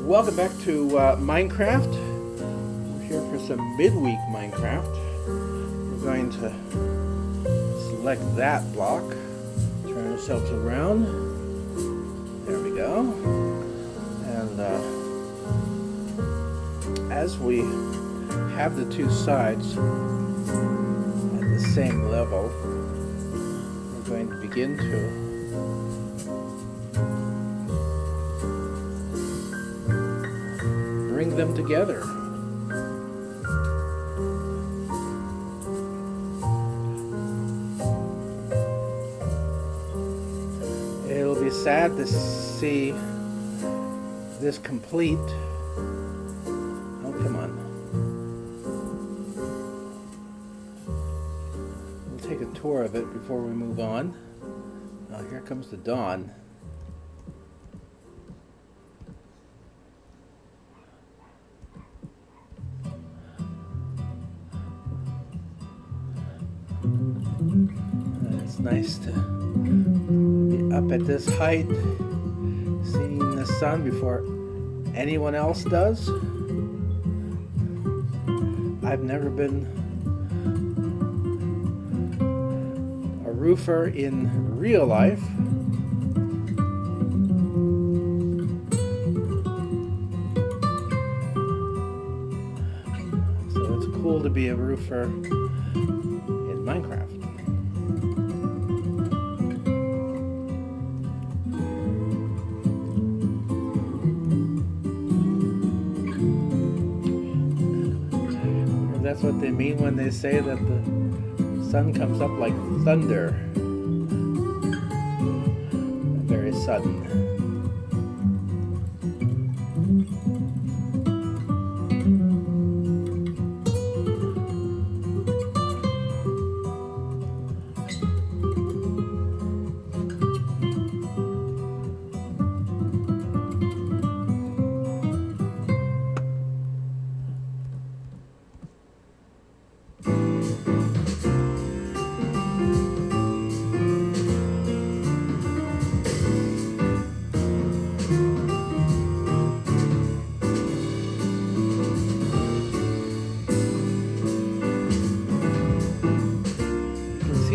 Welcome back to Minecraft. We're here for some midweek Minecraft. We're going to select that block, turn ourselves around. There we go. And as we have the two sides at the same level, we're going to begin to bring them together. It'll be sad to see this complete. Oh, come on. We'll take a tour of it before we move on. Now here comes the dawn. It's nice to be up at this height, seeing the sun before anyone else does. I've never been a roofer in real life. So it's cool to be a roofer in Minecraft. That's what they mean when they say that the sun comes up like thunder. Very sudden.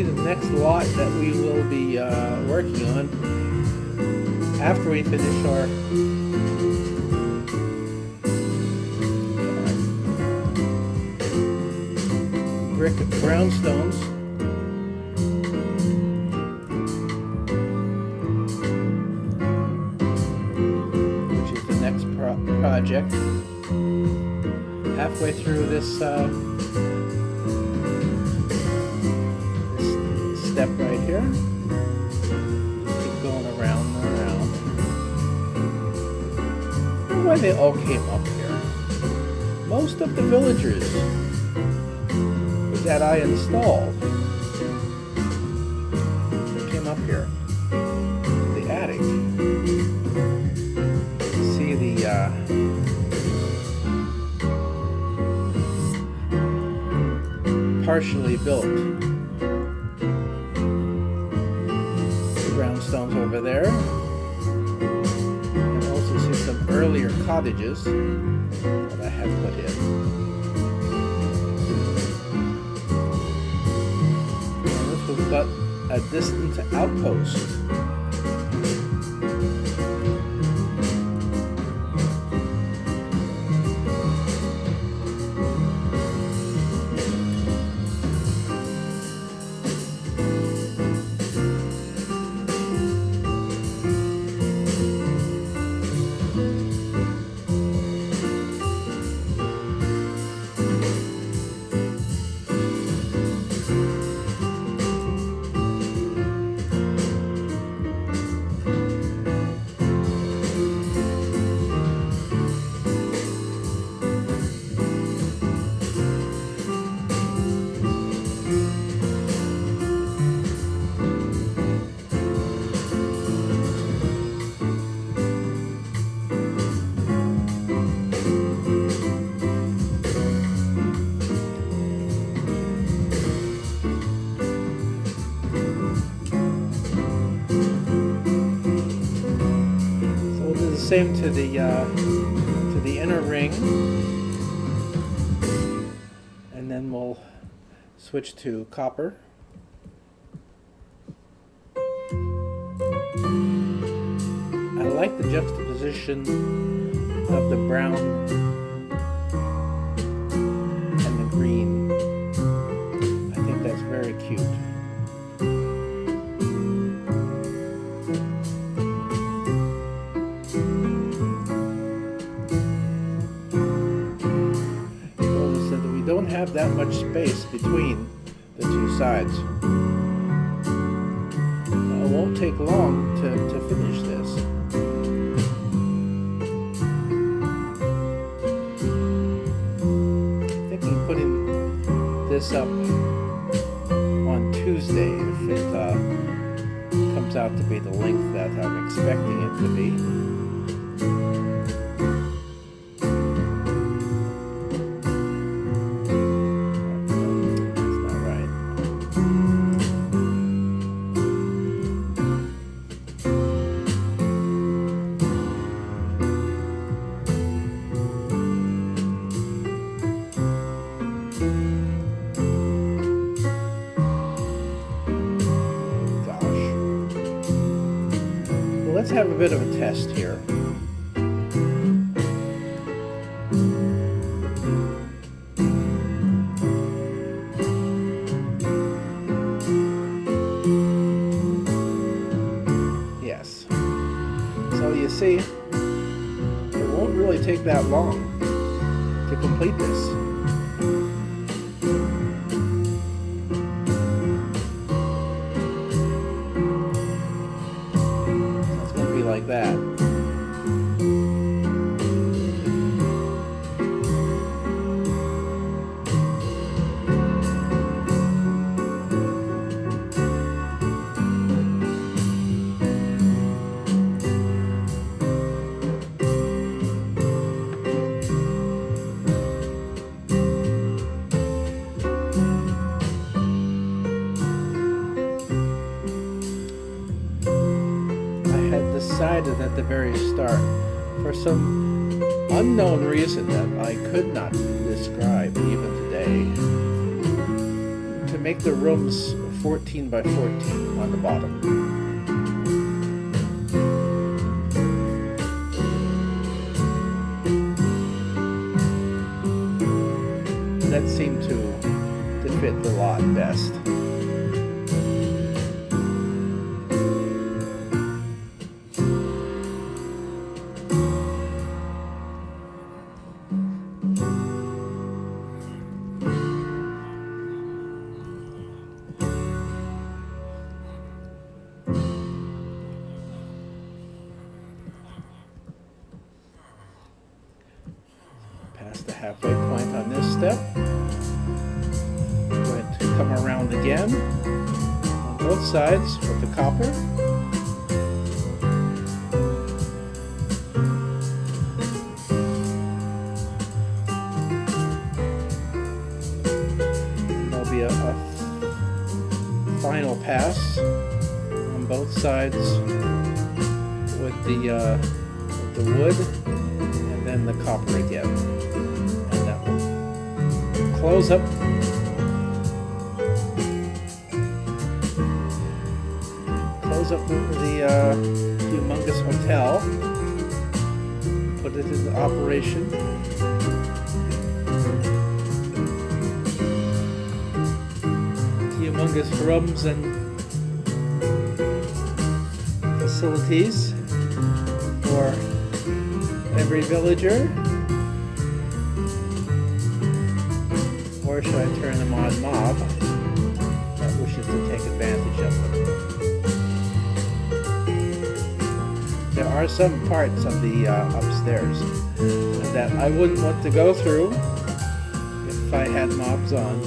The next lot that we will be working on after we finish our brick brownstones. Which is the next project. Halfway through this step right here. Keep going around and around. I don't know why they all came up here. Most of the villagers that I installed, they came up here to the attic. See the partially built brownstones over there. And also see some earlier cottages that I had put in. And this was but a distant outpost. Same to the inner ring, and then we'll switch to copper. I like the juxtaposition of the brown and the green. I think that's very cute. Notice that we don't have that much space between the two sides. It won't take long to finish this. Thinking putting this up on Tuesday if it comes out to be the length that I'm expecting it to be. Let's have a bit of a test here. Yes. So you see, it won't really take that long to complete this. Like that. Decided at the very start, for some unknown reason that I could not describe even today, to make the rooms 14 by 14 on the bottom. That seemed to fit the lot best. Past the halfway point on this step. I'm going to come around again on both sides with the copper. And there'll be a final pass on both sides with the wood and then the copper again. And that will close up the Humongous Hotel, put it into operation. Humongous rooms and facilities for every villager. Or should I turn them on mob that wishes to take advantage of them? There are some parts of the upstairs that I wouldn't want to go through if I had mobs on.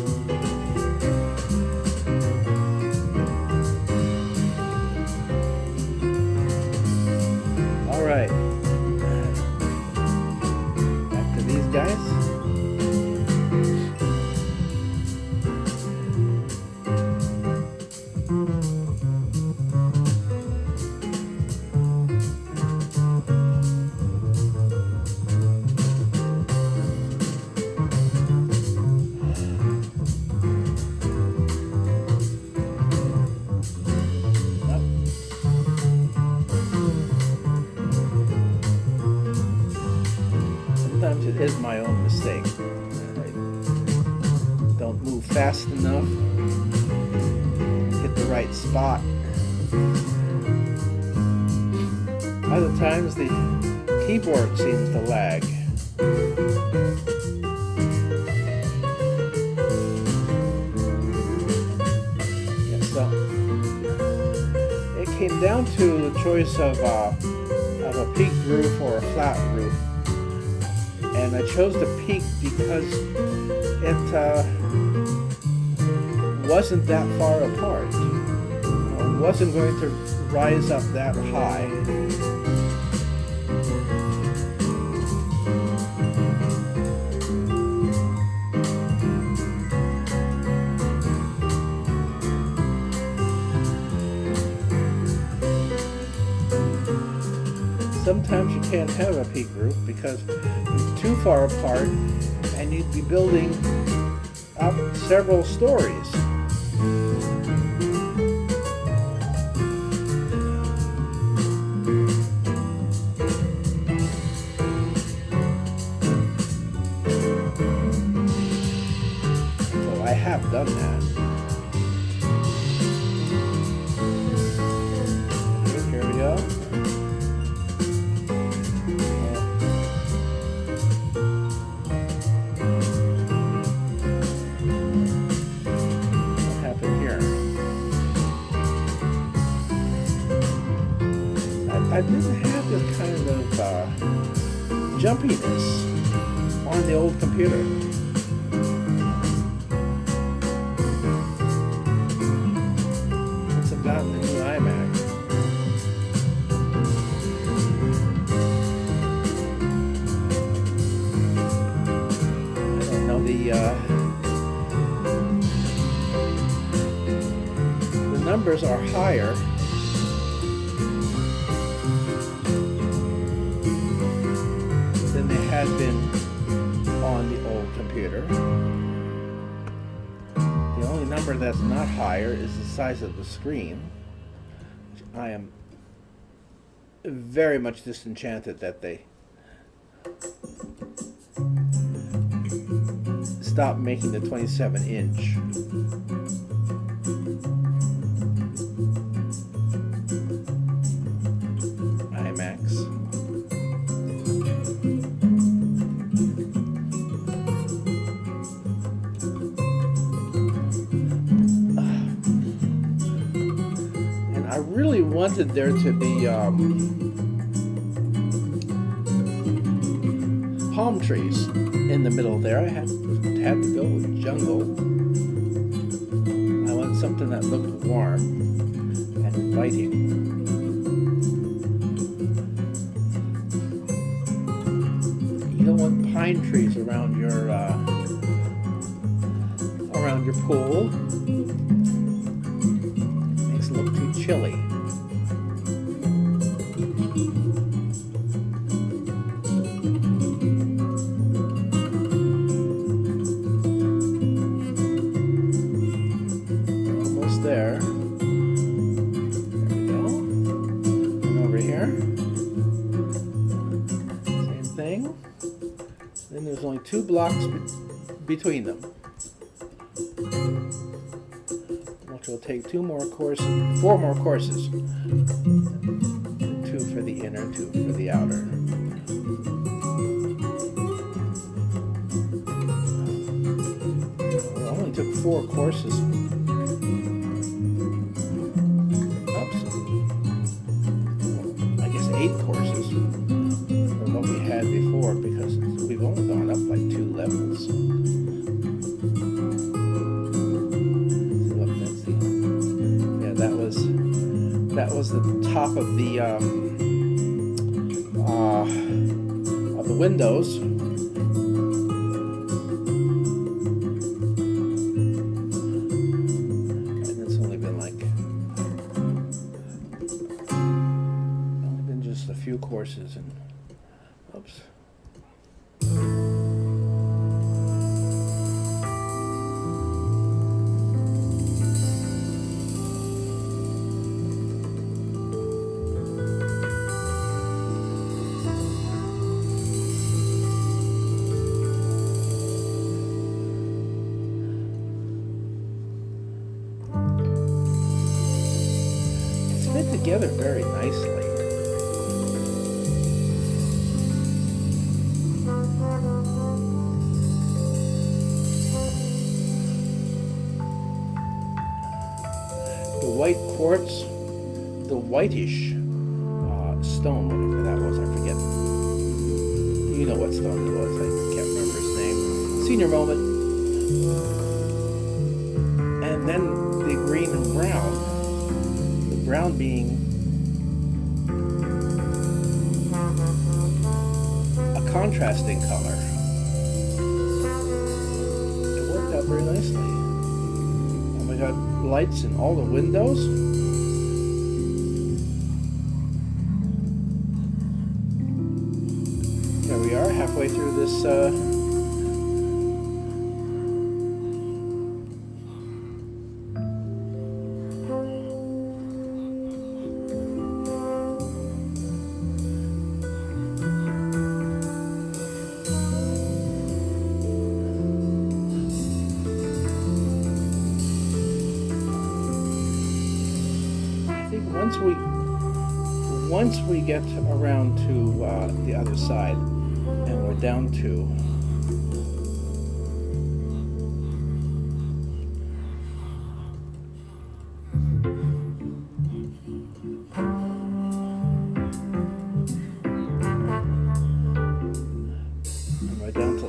All right, back to these guys. fast enough, hit the right spot. Other times the keyboard seems to lag. Yeah, so it came down to the choice of a peaked roof or a flat roof, and I chose the peak because it wasn't that far apart. It wasn't going to rise up that high. Sometimes you can't have a peak roof because it's too far apart and you'd be building up several stories. So I have done that. Here we go. I didn't have this kind of jumpiness on the old computer. Since I've gotten the new iMac. I don't know, the numbers are higher. Than they had been on the old computer. The only number that's not higher is the size of the screen, which I am very much disenchanted that they stopped making the 27-inch. iMacs. I really wanted there to be palm trees in the middle there. I had to go with jungle. I want something that looked warm and inviting. You don't want pine trees around your pool. Makes it look too chilly. Almost there. There we go. And over here. Same thing. Then there's only 2 blocks between them. Which will take 4 more courses. 2 for the inner, 2 for the outer. It only took 4 courses. Oops. I guess 8 courses from what we had before, because we've only gone up like 2 levels. That was the top of the windows. And it's only been just a few courses, and oops. together very nicely. The white quartz, the whitish stone, whatever that was, I forget. You know what stone it was, I can't remember his name. Senior moment. And then the green and brown. The brown being a contrasting color. It worked out very nicely. And we got lights in all the windows. There we are, halfway through this I think once we get around to the other side, and we're down to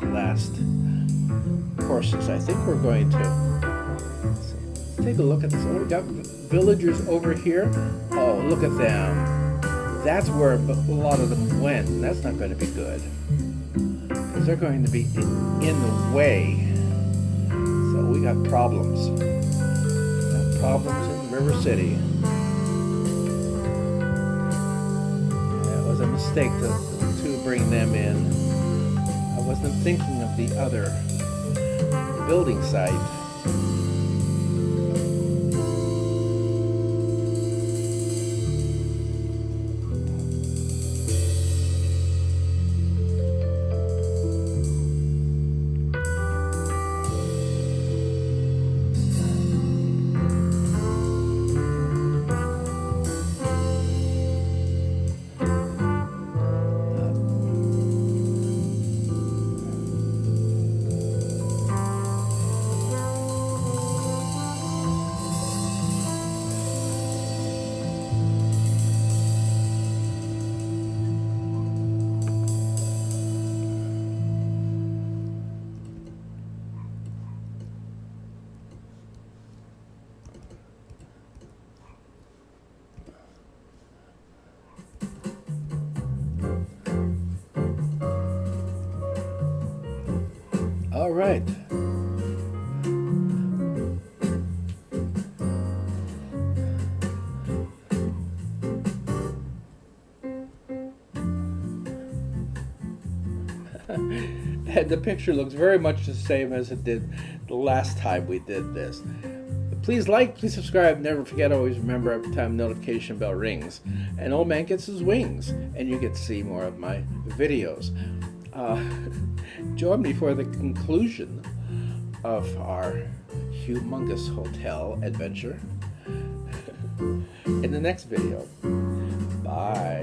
the last courses. I think we're going to take a look at this. Oh, we got villagers over here. Oh, look at them. That's where a lot of them went, and that's not going to be good. Because they're going to be in the way. So we got problems. We got problems in River City. Yeah, it was a mistake to bring them in. I wasn't thinking of the other building site. All right. And the picture looks very much the same as it did the last time we did this. Please like, please subscribe, never forget, always remember every time the notification bell rings. And Old Man gets his wings, and you get to see more of my videos. Join me for the conclusion of our Humongous Hotel adventure in the next video. Bye.